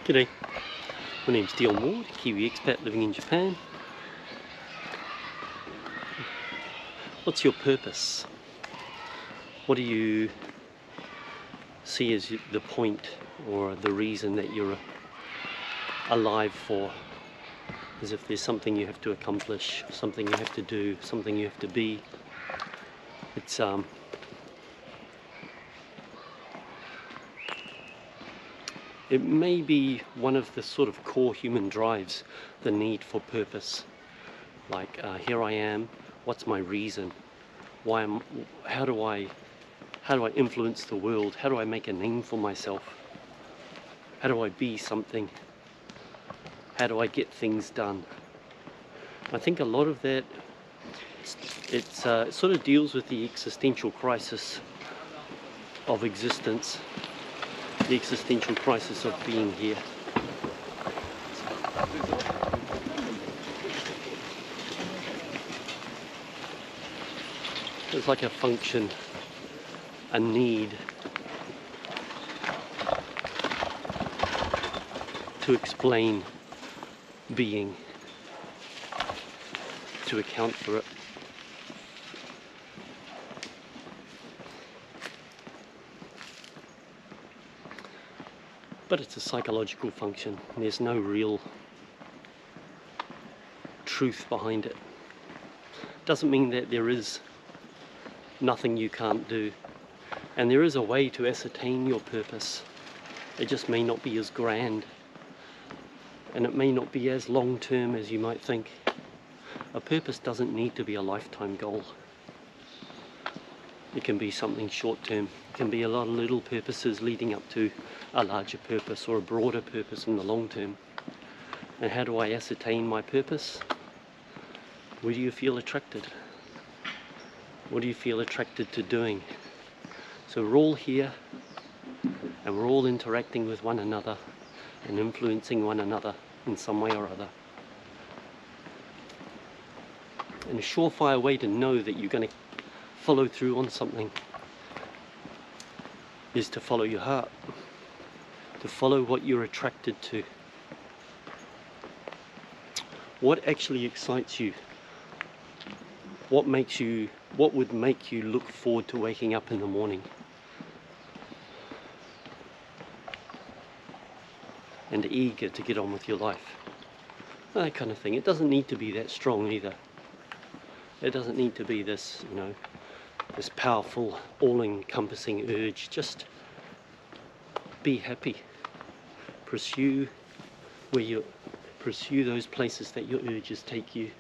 G'day, my name's Dion Ward, Kiwi expat living in Japan. What's your purpose? What do you see as the point or the reason that you're alive for? As if there's something you have to accomplish, something you have to do, something you have to be. It may be one of the sort of core human drives, the need for purpose. Like, here I am, what's my reason? How do I influence the world? How do I make a name for myself? How do I be something? How do I get things done? I think a lot of that, it sort of deals with the existential crisis of existence. The existential crisis of being here. It's like a function, a need to explain being, to account for it. But it's a psychological function. There's no real truth behind it. Doesn't mean that there is nothing you can't do. And there is a way to ascertain your purpose. It just may not be as grand. And it may not be as long term as you might think. A purpose doesn't need to be a lifetime goal. It can be something short term. It can be a lot of little purposes leading up to a larger purpose or a broader purpose in the long term. And how do I ascertain my purpose? Where do you feel attracted? What do you feel attracted to doing? So we're all here and we're all interacting with one another and influencing one another in some way or other. And a surefire way to know that you're going to follow through on something is to follow your heart, to follow what you're attracted to. What actually excites you? What would make you look forward to waking up in the morning and eager to get on with your life? That kind of thing. It doesn't need to be that strong either. It doesn't need to be this, this powerful, all-encompassing urge. Just be happy. Pursue those places that your urges take you.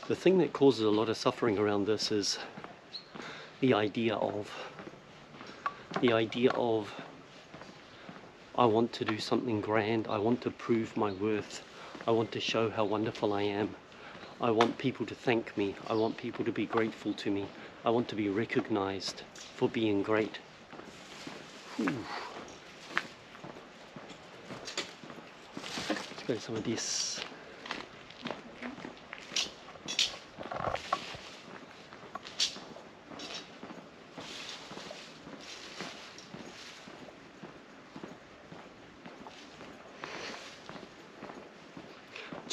The thing that causes a lot of suffering around this is the idea of I want to do something grand, I want to prove my worth, I want to show how wonderful I am, I want people to thank me, I want people to be grateful to me, I want to be recognized for being great. Let's go to some of this.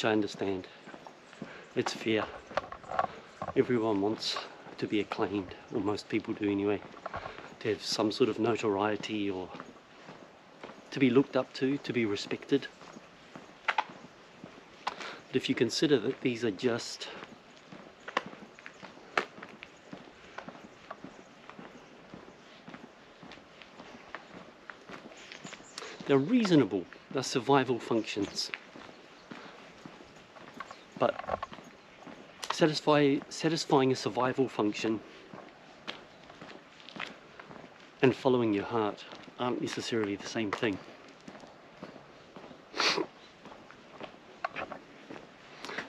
I understand. It's fear. Everyone wants to be acclaimed, or most people do anyway, to have some sort of notoriety or to be looked up to be respected. But if you consider that these are just they're reasonable, they're survival functions. But satisfying a survival function and following your heart aren't necessarily the same thing.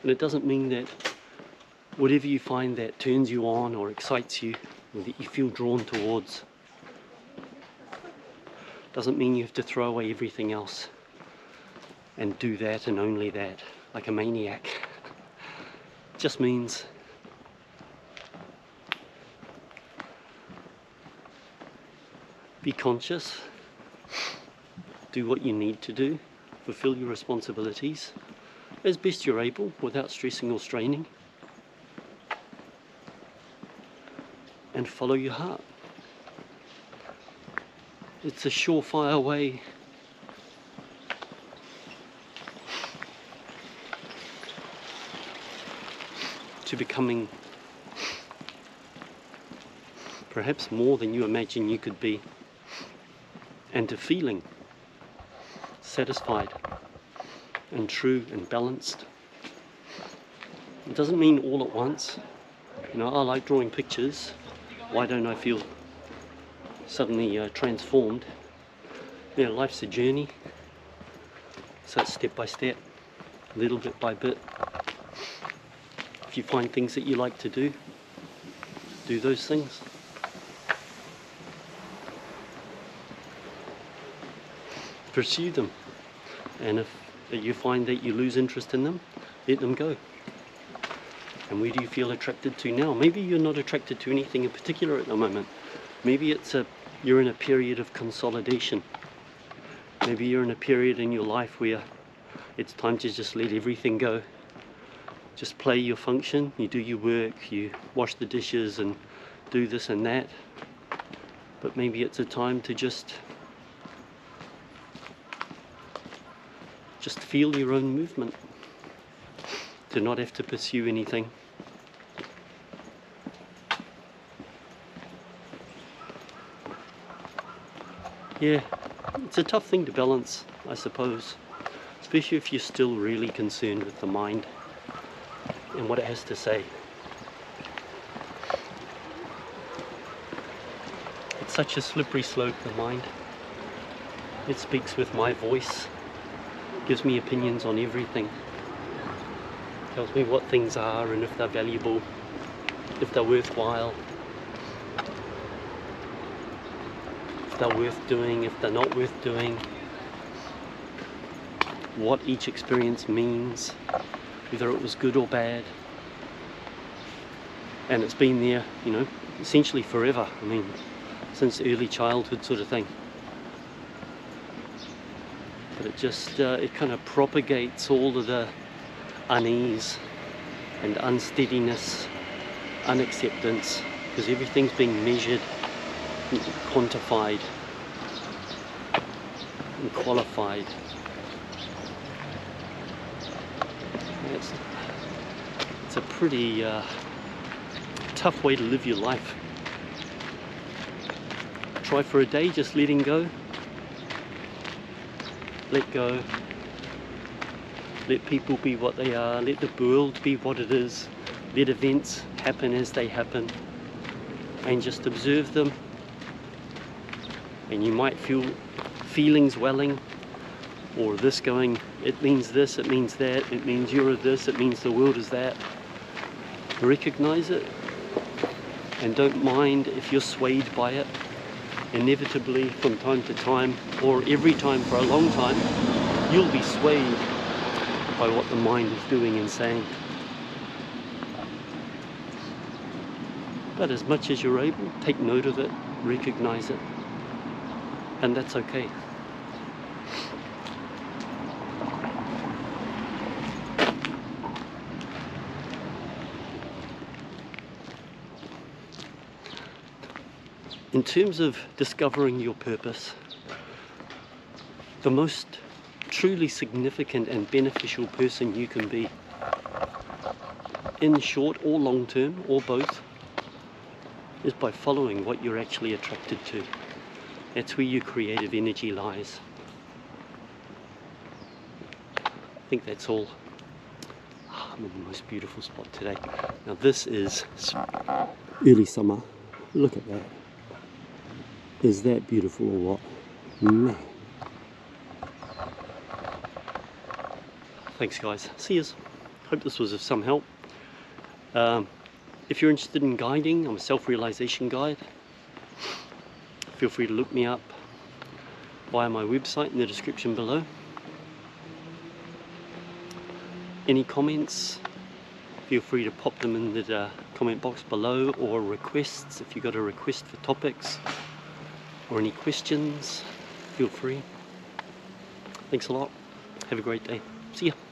And it doesn't mean that whatever you find that turns you on or excites you, or that you feel drawn towards, Doesn't mean you have to throw away everything else and do that and only that like a maniac. It just means be conscious, do what you need to do, fulfill your responsibilities as best you're able without stressing or straining, and follow your heart. It's a surefire way to becoming perhaps more than you imagine you could be, and to feeling satisfied and true and balanced. It doesn't mean all at once. You know, I like drawing pictures. Why don't I feel suddenly transformed? You know, life's a journey, so it's step by step, little bit by bit. If you find things that you like to do those things. Pursue them, and if you find that you lose interest in them, let them go. And where do you feel attracted to now? Maybe you're not attracted to anything in particular at the moment. Maybe you're in a period of consolidation. Maybe you're in a period in your life where it's time to just let everything go. Just play your function, you do your work, you wash the dishes and do this and that. But maybe it's a time to just feel your own movement, to not have to pursue anything. Yeah, it's a tough thing to balance, I suppose, especially if you're still really concerned with the mind and what it has to say. It's such a slippery slope, the mind. It speaks with my voice, gives me opinions on everything, tells me what things are and if they're valuable, if they're worthwhile, if they're worth doing, if they're not worth doing, what each experience means, whether it was good or bad. And it's been there, you know, essentially forever. I mean, since early childhood sort of thing. But it just, it kind of propagates all of the unease and unsteadiness, unacceptance, because everything's being measured, and quantified and qualified. It's a pretty tough way to live your life. Try for a day just letting go. Let go. Let people be what they are. Let the world be what it is. Let events happen as they happen. And just observe them. And you might feel feelings welling, or this going, it means this, it means that, it means you're this, it means the world is that. Recognize it, and don't mind if you're swayed by it. Inevitably, from time to time, or every time for a long time, you'll be swayed by what the mind is doing and saying. But as much as you're able, take note of it, recognize it, and that's okay. In terms of discovering your purpose, the most truly significant and beneficial person you can be, in short or long term, or both, is by following what you're actually attracted to. That's where your creative energy lies. I think that's all. I'm in the most beautiful spot today. Now this is early summer. Look at that. Is that beautiful or what? Man. Thanks guys. See yous. Hope this was of some help. If you're interested in guiding, I'm a self-realization guide. Feel free to look me up. via my website in the description below. Any comments, feel free to pop them in the comment box below, or requests if you've got a request for topics or any questions, feel free. Thanks a lot. Have a great day. See ya.